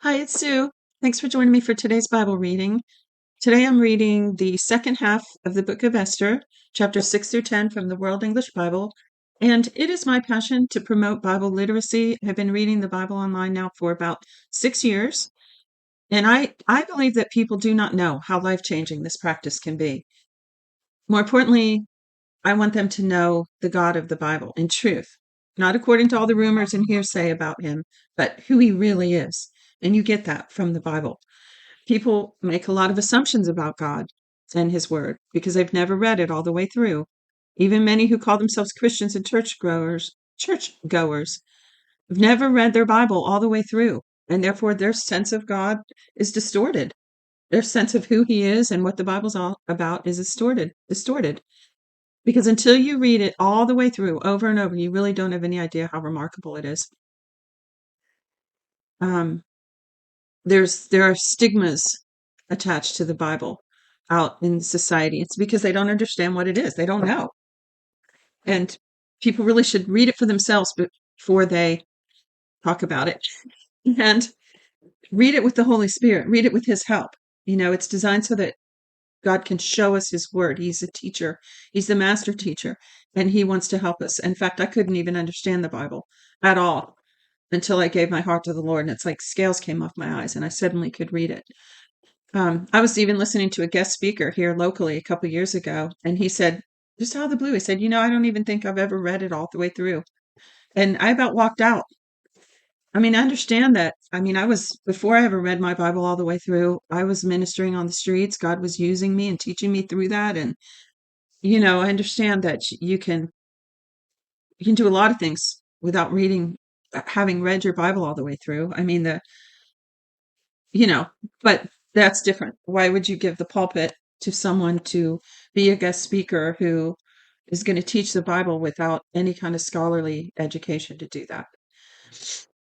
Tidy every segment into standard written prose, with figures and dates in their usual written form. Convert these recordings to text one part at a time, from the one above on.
Hi, it's Sue. Thanks for joining me for today's Bible reading. Today I'm reading the second half of the book of Esther, chapters 6 through 10 from the World English Bible. And it is my passion to promote Bible literacy. I've been reading the Bible online now for about 6 years. And I believe that people do not know how life-changing this practice can be. More importantly, I want them to know the God of the Bible in truth, not according to all the rumors and hearsay about him, but who he really is. And you get that from the Bible. People make a lot of assumptions about God and his word because they've never read it all the way through. Even many who call themselves Christians and churchgoers have never read their Bible all the way through, and therefore their sense of God is distorted. Their sense of who he is and what the Bible's all about is distorted. Because until you read it all the way through over and over, you really don't have any idea how remarkable it is. Um, there are stigmas attached to the Bible out in society. It's because they don't understand what it is. They don't know. And people really should read it for themselves before they talk about it. And read it with the Holy Spirit. Read it with his help. It's designed so that God can show us his word. He's a teacher. He's the master teacher, and he wants to help us. In fact, I couldn't even understand the Bible at all until I gave my heart to the Lord, and it's like scales came off my eyes and I suddenly could read it. I was even listening to a guest speaker here locally a couple years ago, and he said, just out of the blue, he said, I don't even think I've ever read it all the way through. And I about walked out. I mean, I understand that. I mean, before I ever read my Bible all the way through, I was ministering on the streets. God was using me and teaching me through that. And, I understand that you can do a lot of things without having read your Bible all the way through. I mean, you know, but that's different. Why would you give the pulpit to someone to be a guest speaker who is going to teach the Bible without any kind of scholarly education to do that?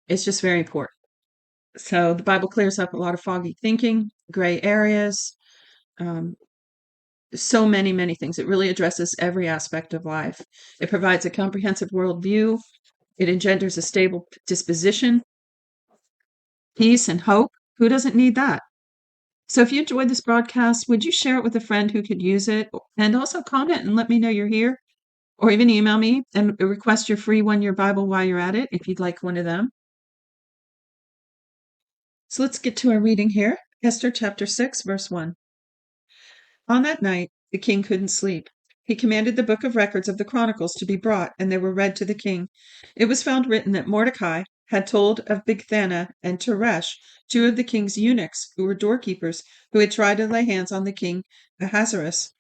It's just very important. So the Bible clears up a lot of foggy thinking, gray areas, um, so many, many things. It really addresses every aspect of life. It provides a comprehensive worldview. It engenders a stable disposition, peace, and hope. Who doesn't need that? So if you enjoyed this broadcast, would you share it with a friend who could use it? And also comment and let me know you're here, or even email me and request your free 1-year Bible while you're at it if you'd like one of them. So let's get to our reading here. Esther chapter 6, verse 1. On that night, the king couldn't sleep. He commanded the book of records of the Chronicles to be brought, and they were read to the king. It was found written that Mordecai had told of Bigthana and Teresh, two of the king's eunuchs, who were doorkeepers, who had tried to lay hands on the king Ahasuerus.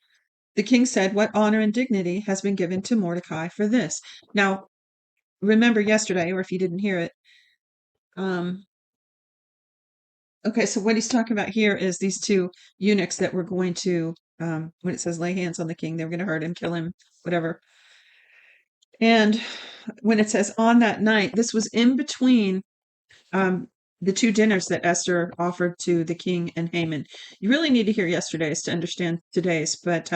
The king said, "What honor and dignity has been given to Mordecai for this?" Now, remember yesterday, or if you didn't hear it, um, okay, so what he's talking about here is these two eunuchs that were going to, when it says lay hands on the king, they were going to hurt him, kill him, whatever. And when it says on that night, this was in between the two dinners that Esther offered to the king and Haman. You really need to hear yesterday's to understand today's, but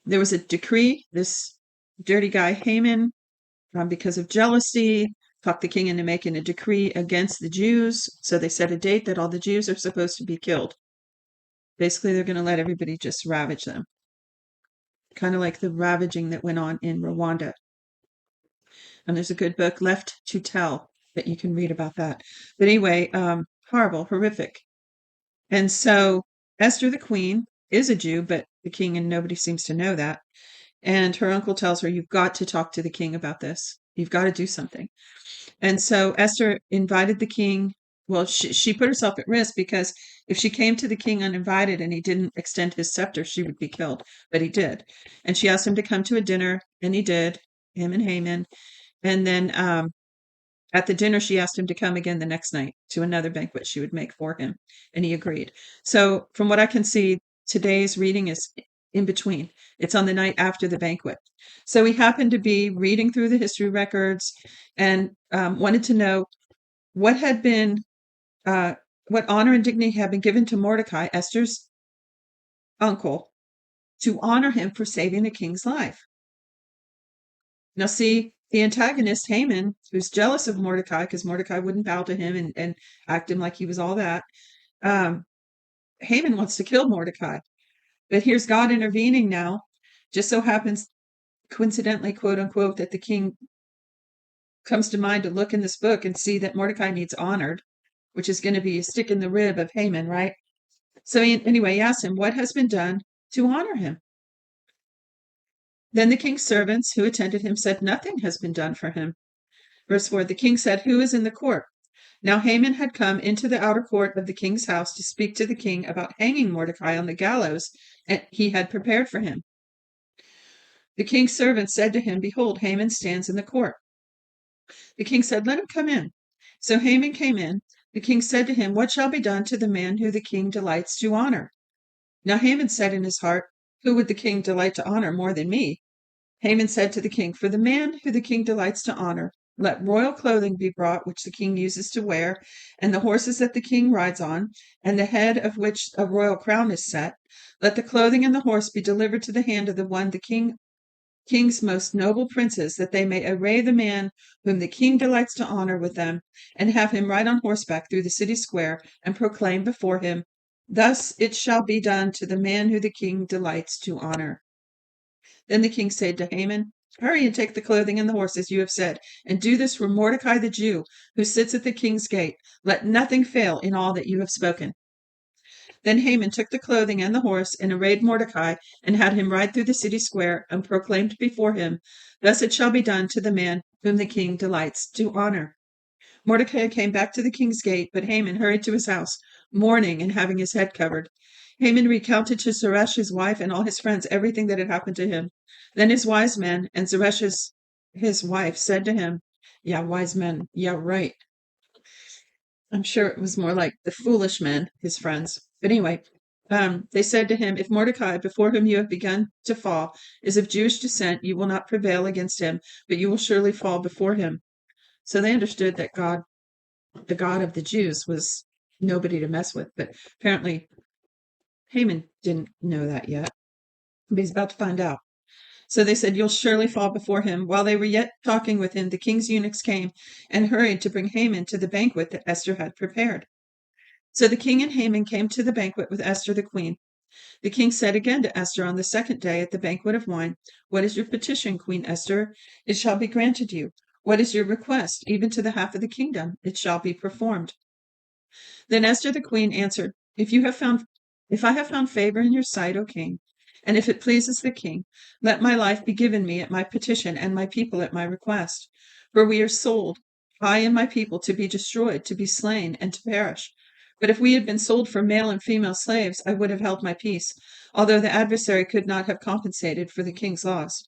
there was a decree. This dirty guy Haman, because of jealousy, talked the king into making a decree against the Jews. So they set a date that all the Jews are supposed to be killed. Basically, they're going to let everybody just ravage them, kind of like the ravaging that went on in Rwanda. And there's a good book, Left to Tell, that you can read about that. But anyway, horrible, horrific. And so Esther the queen is a Jew, but the king and nobody seems to know that. And her uncle tells her, "You've got to talk to the king about this. You've got to do something." And so Esther invited the king. Well, she put herself at risk because if she came to the king uninvited and he didn't extend his scepter, she would be killed. But he did. And she asked him to come to a dinner, and he did, him and Haman. And then at the dinner, she asked him to come again the next night to another banquet she would make for him. And he agreed. So from what I can see, today's reading is in between. It's on the night after the banquet. So he happened to be reading through the history records and wanted to know what had been, what honor and dignity had been given to Mordecai, Esther's uncle, to honor him for saving the king's life. Now, see, the antagonist, Haman, who's jealous of Mordecai because Mordecai wouldn't bow to him and act him like he was all that. Um, Haman wants to kill Mordecai. But here's God intervening now. Just so happens, coincidentally, quote unquote, that the king comes to mind to look in this book and see that Mordecai needs honored, which is going to be a stick in the rib of Haman, right? So anyway, he asks him, what has been done to honor him? Then the king's servants who attended him said, nothing has been done for him. Verse 4, the king said, who is in the court? Now Haman had come into the outer court of the king's house to speak to the king about hanging Mordecai on the gallows he had prepared for him. The king's servant said to him, behold, Haman stands in the court. The king said, let him come in. So Haman came in. The king said to him, what shall be done to the man who the king delights to honor? Now Haman said in his heart, who would the king delight to honor more than me? Haman said to the king, for the man who the king delights to honor, let royal clothing be brought, which the king uses to wear, and the horses that the king rides on, and the head of which a royal crown is set. Let the clothing and the horse be delivered to the hand of the one the king's most noble princes, that they may array the man whom the king delights to honor with them, and have him ride on horseback through the city square, and proclaim before him, thus it shall be done to the man who the king delights to honor. Then the king said to Haman, hurry and take the clothing and the horses you have said, and do this for Mordecai the Jew, who sits at the king's gate. Let nothing fail in all that you have spoken. Then Haman took the clothing and the horse, and arrayed Mordecai, and had him ride through the city square, and proclaimed before him, thus it shall be done to the man whom the king delights to honor. Mordecai came back to the king's gate, but Haman hurried to his house, mourning and having his head covered. Haman recounted to Zeresh his wife and all his friends everything that had happened to him. Then his wise men and Zeresh his wife said to him, yeah, wise men, yeah, right. I'm sure it was more like the foolish men, his friends. But anyway, they said to him, if Mordecai, before whom you have begun to fall, is of Jewish descent, you will not prevail against him, but you will surely fall before him. So they understood that God, the God of the Jews, was nobody to mess with. But apparently Haman didn't know that yet, but he's about to find out. So they said, you'll surely fall before him. While they were yet talking with him, the king's eunuchs came and hurried to bring Haman to the banquet that Esther had prepared. So the king and Haman came to the banquet with Esther the queen. The king said again to Esther on the second day at the banquet of wine, what is your petition, Queen Esther? It shall be granted you. What is your request? Even to the half of the kingdom, it shall be performed. Then Esther the queen answered, if I have found favor in your sight, O king, and if it pleases the king, let my life be given me at my petition and my people at my request. For we are sold, I and my people, to be destroyed, to be slain, and to perish. But if we had been sold for male and female slaves, I would have held my peace, although the adversary could not have compensated for the king's loss.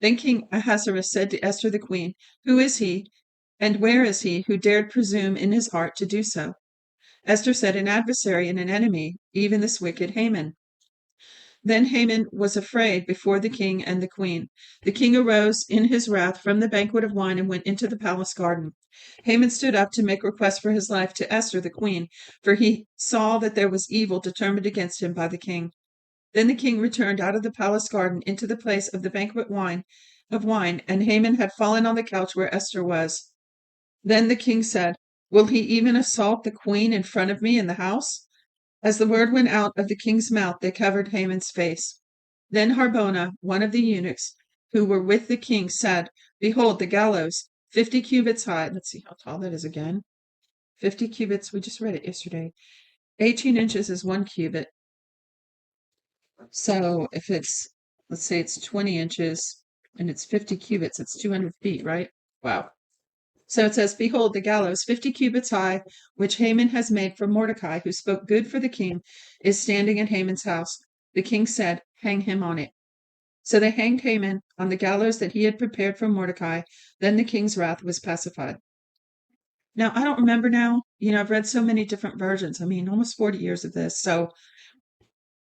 Then King Ahasuerus said to Esther the queen, who is he, and where is he who dared presume in his heart to do so? Esther said, an adversary and an enemy, even this wicked Haman. Then Haman was afraid before the king and the queen. The king arose in his wrath from the banquet of wine and went into the palace garden. Haman stood up to make request for his life to Esther the queen, for he saw that there was evil determined against him by the king. Then the king returned out of the palace garden into the place of the banquet of wine, and Haman had fallen on the couch where Esther was. Then the king said, will he even assault the queen in front of me in the house? As the word went out of the king's mouth, they covered Haman's face. Then Harbona, one of the eunuchs who were with the king, said, behold, the gallows, 50 cubits high. Let's see how tall that is again. 50 cubits, we just read it yesterday. 18 inches is 1 cubit. So if it's, let's say it's 20 inches and it's 50 cubits, it's 200 feet, right? Wow. So it says, behold, the gallows, 50 cubits high, which Haman has made for Mordecai, who spoke good for the king, is standing in Haman's house. The king said, hang him on it. So they hanged Haman on the gallows that he had prepared for Mordecai. Then the king's wrath was pacified. Now, I don't remember now. I've read so many different versions. I mean, almost 40 years of this. So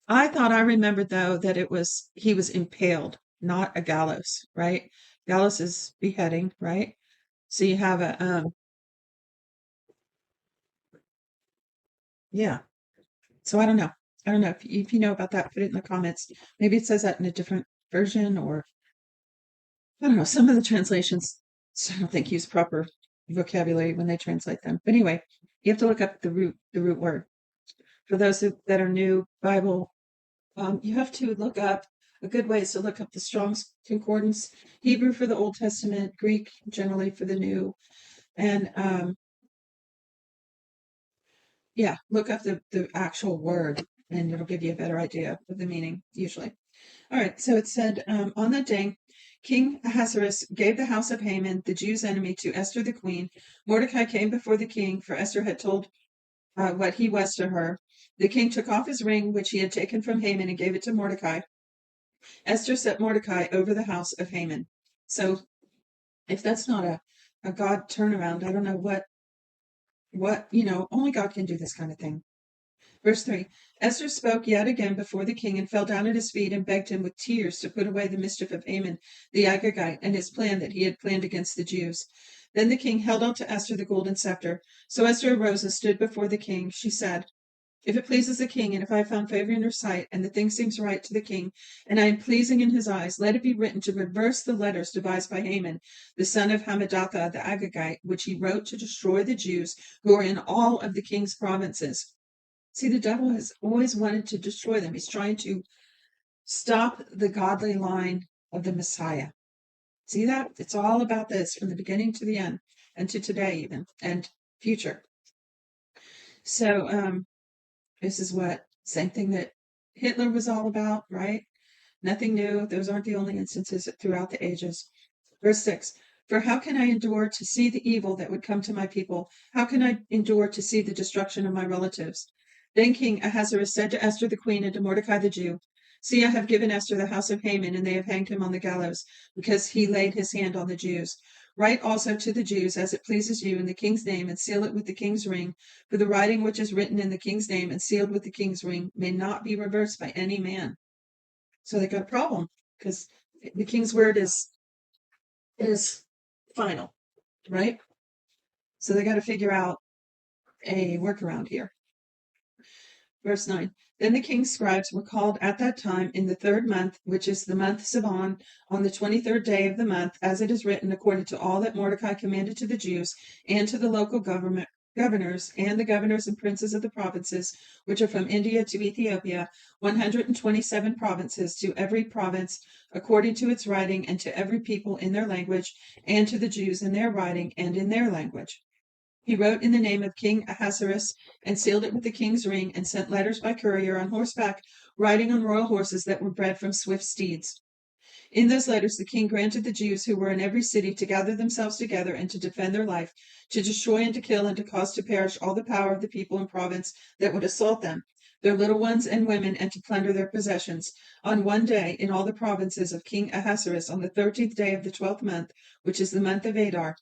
I thought I remembered, though, that he was impaled, not a gallows, right? Gallows is beheading, right? So you have yeah. So I don't know. I don't know if you know about that, put it in the comments. Maybe it says that in a different version or I don't know, some of the translations, I don't think use proper vocabulary when they translate them. But anyway, you have to look up the root word. For those that are new Bible, you have to look up, a good way is to look up the Strong's Concordance, Hebrew for the Old Testament, Greek generally for the New, and yeah, look up the actual word, and it'll give you a better idea of the meaning usually. All right, so it said, on that day, King Ahasuerus gave the house of Haman, the Jews' enemy, to Esther the queen. Mordecai came before the king, for Esther had told what he was to her. The king took off his ring, which he had taken from Haman, and gave it to Mordecai. Esther set Mordecai over the house of Haman. So if that's not a God turnaround, I don't know what, only God can do this kind of thing. Verse 3 Esther spoke yet again before the king and fell down at his feet and begged him with tears to put away the mischief of Haman the Agagite and his plan that he had planned against the Jews. Then the king held out to Esther the golden scepter. So Esther arose and stood before the king. She said, if it pleases the king, and if I have found favor in your sight, and the thing seems right to the king, and I am pleasing in his eyes, let it be written to reverse the letters devised by Haman, the son of Hammedatha the Agagite, which he wrote to destroy the Jews who are in all of the king's provinces. See, the devil has always wanted to destroy them. He's trying to stop the godly line of the Messiah. See that? It's all about this from the beginning to the end, and to today even, and future. So, this is same thing that Hitler was all about, right? Nothing new. Those aren't the only instances throughout the ages. Verse 6 For how can I endure to see the evil that would come to my people? How can I endure to see the destruction of my relatives? Then King Ahasuerus said to Esther the queen and to Mordecai the Jew, see, I have given Esther the house of Haman, and they have hanged him on the gallows, because he laid his hand on the Jews. Write also to the Jews as it pleases you in the king's name, and seal it with the king's ring. For the writing which is written in the king's name and sealed with the king's ring may not be reversed by any man. So they got a problem, because the king's word is final, right? So they got to figure out a workaround here. Verse 9 Then the king's scribes were called at that time in the 3rd month, which is the month Sivan, on the 23rd day of the month, as it is written, according to all that Mordecai commanded to the Jews and to the local governors and the governors and princes of the provinces, which are from India to Ethiopia, 127 provinces, to every province according to its writing, and to every people in their language, and to the Jews in their writing and in their language. He wrote in the name of King Ahasuerus, and sealed it with the king's ring, and sent letters by courier on horseback, riding on royal horses that were bred from swift steeds. In those letters the king granted the Jews who were in every city to gather themselves together and to defend their life, to destroy and to kill and to cause to perish all the power of the people and province that would assault them, their little ones and women, and to plunder their possessions. On one day, in all the provinces of King Ahasuerus, on the 13th day of the 12th month, which is the month of Adar,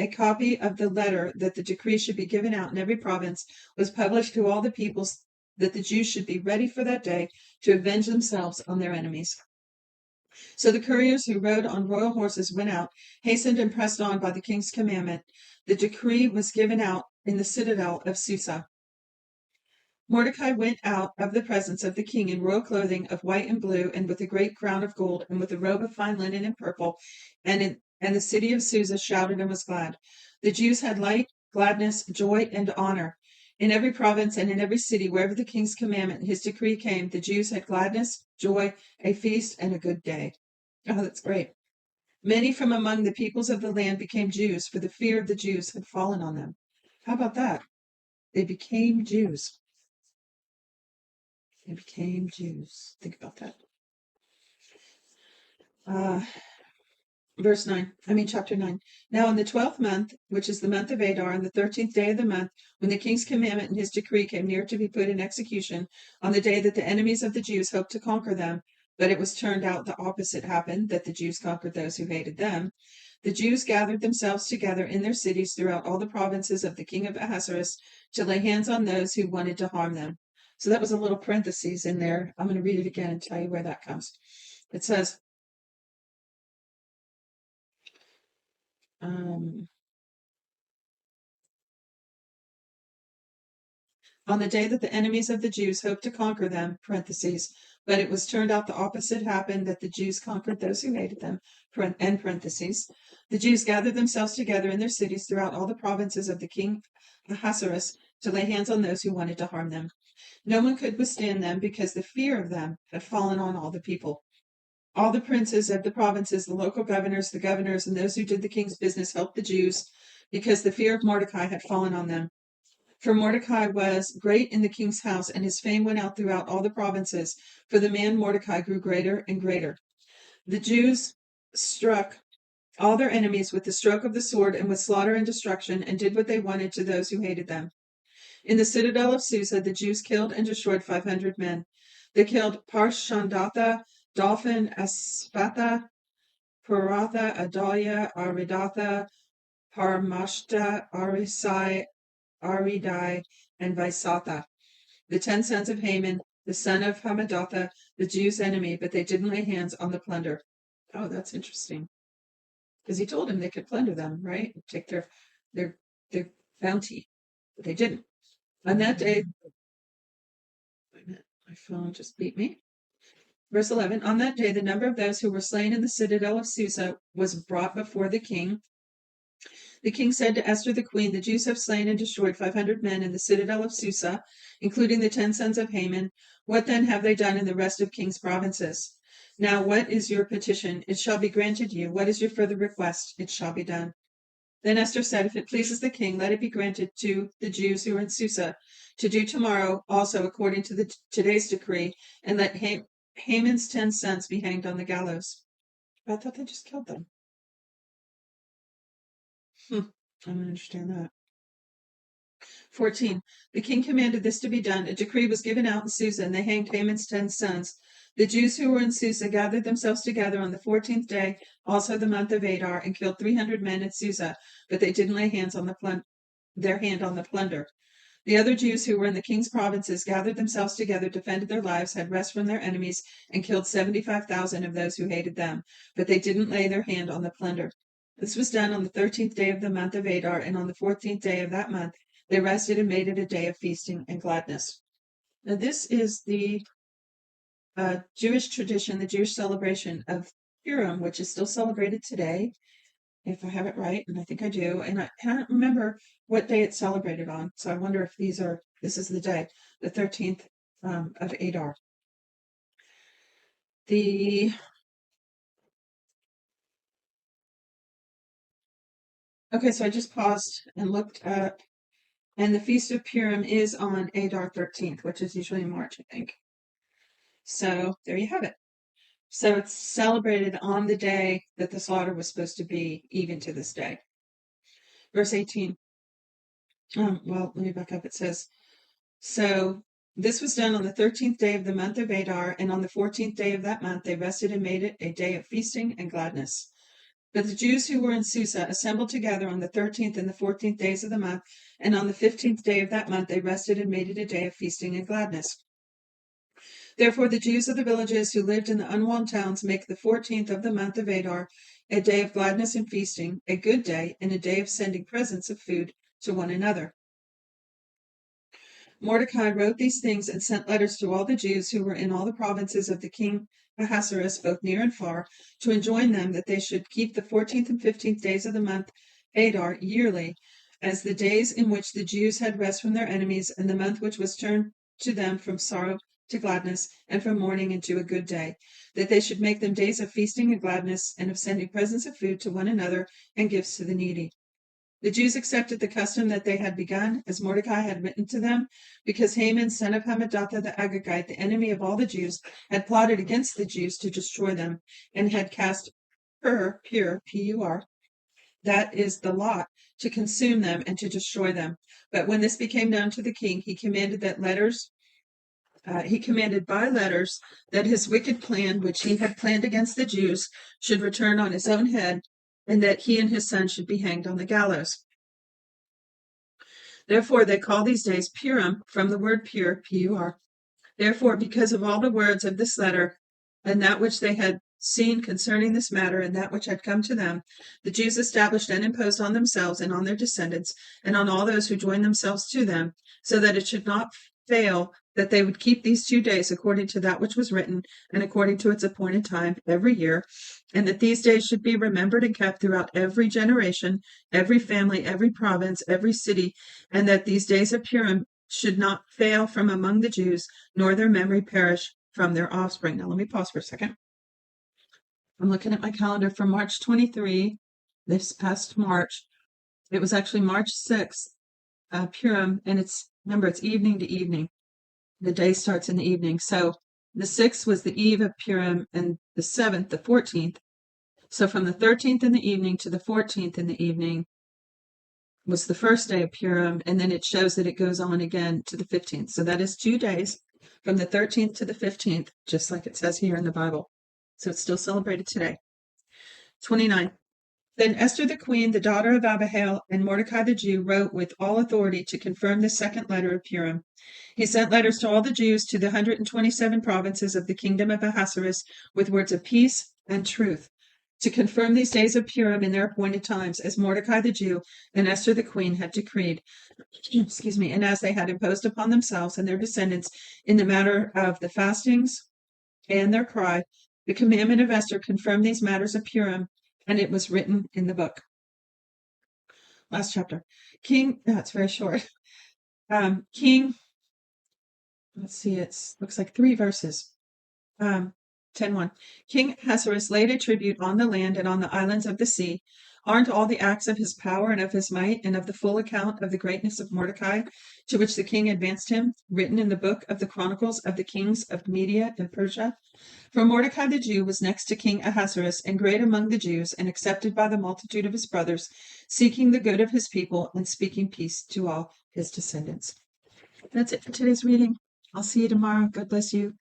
a copy of the letter that the decree should be given out in every province was published to all the peoples, that the Jews should be ready for that day to avenge themselves on their enemies. So the couriers who rode on royal horses went out, hastened and pressed on by the king's commandment. The decree was given out in the citadel of Susa. Mordecai went out of the presence of the king in royal clothing of white and blue, and with a great crown of gold, and with a robe of fine linen and purple, and the city of Susa shouted and was glad. The Jews had light, gladness, joy, and honor. In every province and in every city, wherever the king's commandment and his decree came, the Jews had gladness, joy, a feast, and a good day. Oh, that's great. Many from among the peoples of the land became Jews, for the fear of the Jews had fallen on them. How about that? They became Jews. They became Jews. Think about that. Chapter 9. Now in the 12th month, which is the month of Adar, on the 13th day of the month, when the king's commandment and his decree came near to be put in execution, on the day that the enemies of the Jews hoped to conquer them, but it was turned out the opposite happened, that the Jews conquered those who hated them, the Jews gathered themselves together in their cities throughout all the provinces of the king of Ahasuerus to lay hands on those who wanted to harm them. So that was a little parenthesis in there. I'm going to read it again and tell you where that comes. It says, on the day that the enemies of the Jews hoped to conquer them, parentheses, but it was turned out the opposite happened, that the Jews conquered those who hated them, end parentheses. The Jews gathered themselves together in their cities throughout all the provinces of the king Ahasuerus to lay hands on those who wanted to harm them. No one could withstand them because the fear of them had fallen on all the people. All the princes of the provinces, the local governors, the governors, and those who did the king's business helped the Jews because the fear of Mordecai had fallen on them. For Mordecai was great in the king's house, and his fame went out throughout all the provinces, for the man Mordecai grew greater and greater. The Jews struck all their enemies with the stroke of the sword and with slaughter and destruction, and did what they wanted to those who hated them. In the citadel of Susa, the Jews killed and destroyed 500 men. They killed Parshandatha, Dolphin, Aspatha, Puratha, Adalia, Aridatha, Parmashta, Arisai, Aridai, and Vaisatha, the 10 sons of Haman, the son of Hamadatha, the Jews' enemy, but they didn't lay hands on the plunder. Oh, that's interesting. Because he told them they could plunder them, right? Take their their bounty. But they didn't. On that day, wait a minute, my phone just beat me. Verse 11, on that day, the number of those who were slain in the citadel of Susa was brought before the king. The king said to Esther the queen, the Jews have slain and destroyed 500 men in the citadel of Susa, including the 10 sons of Haman. What then have they done in the rest of king's provinces? Now what is your petition? It shall be granted you. What is your further request? It shall be done. Then Esther said, if it pleases the king, let it be granted to the Jews who are in Susa to do tomorrow also according to today's decree, and let Haman's 10 sons be hanged on the gallows. I thought they just killed them. I don't understand that. 14. The king commanded this to be done. A decree was given out in Susa, and they hanged Haman's 10 sons. The Jews who were in Susa gathered themselves together on the 14th day, also the month of Adar, and killed 300 men at Susa, but they didn't lay hands on their hand on the plunder. The other Jews who were in the king's provinces gathered themselves together, defended their lives, had rest from their enemies, and killed 75,000 of those who hated them, but they didn't lay their hand on the plunder. This was done on the 13th day of the month of Adar, and on the 14th day of that month they rested and made it a day of feasting and gladness. Now, this is the Jewish tradition, the Jewish celebration of Purim, which is still celebrated today, if I have it right, and I think I do. And I can't remember what day it's celebrated on, so I wonder if this is the day, the 13th of Adar. Okay, so I just paused and looked up, and the Feast of Purim is on Adar 13th, which is usually in March, I think. So there you have it. So it's celebrated on the day that the slaughter was supposed to be, even to this day. Verse 18. Well, let me back up. It says, so this was done on the 13th day of the month of Adar, and on the 14th day of that month they rested and made it a day of feasting and gladness. But the Jews who were in Susa assembled together on the 13th and the 14th days of the month, and on the 15th day of that month they rested and made it a day of feasting and gladness. Therefore the Jews of the villages who lived in the unwalled towns make the 14th of the month of Adar a day of gladness and feasting, a good day, and a day of sending presents of food to one another. Mordecai wrote these things and sent letters to all the Jews who were in all the provinces of the king Ahasuerus, both near and far, to enjoin them that they should keep the 14th and 15th days of the month Adar yearly, as the days in which the Jews had rest from their enemies, and the month which was turned to them from sorrow to gladness, and from mourning into a good day, that they should make them days of feasting and gladness, and of sending presents of food to one another, and gifts to the needy. The Jews accepted the custom that they had begun, as Mordecai had written to them, because Haman, son of Hamadatha the Agagite, the enemy of all the Jews, had plotted against the Jews to destroy them, and had cast pur, P-U-R, that is the lot, to consume them and to destroy them. But when this became known to the king, he commanded by letters that his wicked plan, which he had planned against the Jews, should return on his own head, and that he and his son should be hanged on the gallows. Therefore they call these days Purim, from the word pure, P-U-R. Therefore, because of all the words of this letter, and that which they had Seeing concerning this matter and that which had come to them, the Jews established and imposed on themselves and on their descendants and on all those who joined themselves to them, so that it should not fail that they would keep these 2 days according to that which was written and according to its appointed time every year, and that these days should be remembered and kept throughout every generation, every family, every province, every city, and that these days of Purim should not fail from among the Jews, nor their memory perish from their offspring. Now, let me pause for a second. I'm looking at my calendar for March 23, this past March. It was actually March 6th, Purim, and remember, it's evening to evening. The day starts in the evening. So the 6th was the eve of Purim, and the 7th, the 14th. So from the 13th in the evening to the 14th in the evening was the first day of Purim, and then it shows that it goes on again to the 15th. So that is 2 days from the 13th to the 15th, just like it says here in the Bible. So it's still celebrated today. 29. Then Esther the queen, the daughter of Abihail, and Mordecai the Jew wrote with all authority to confirm the second letter of Purim. He sent letters to all the Jews to the 127 provinces of the kingdom of Ahasuerus with words of peace and truth, to confirm these days of Purim in their appointed times, as Mordecai the Jew and Esther the queen had decreed, and as they had imposed upon themselves and their descendants in the matter of the fastings and their cry. The commandment of Esther confirmed these matters of Purim, and it was written in the book. Last chapter. It's very short. King, let's see, it looks like 3 verses. 10:1. King Ahasuerus laid a tribute on the land and on the islands of the sea. Aren't all the acts of his power and of his might and of the full account of the greatness of Mordecai, to which the king advanced him, written in the book of the Chronicles of the kings of Media and Persia? For Mordecai the Jew was next to King Ahasuerus, and great among the Jews, and accepted by the multitude of his brothers, seeking the good of his people and speaking peace to all his descendants. That's it for today's reading. I'll see you tomorrow. God bless you.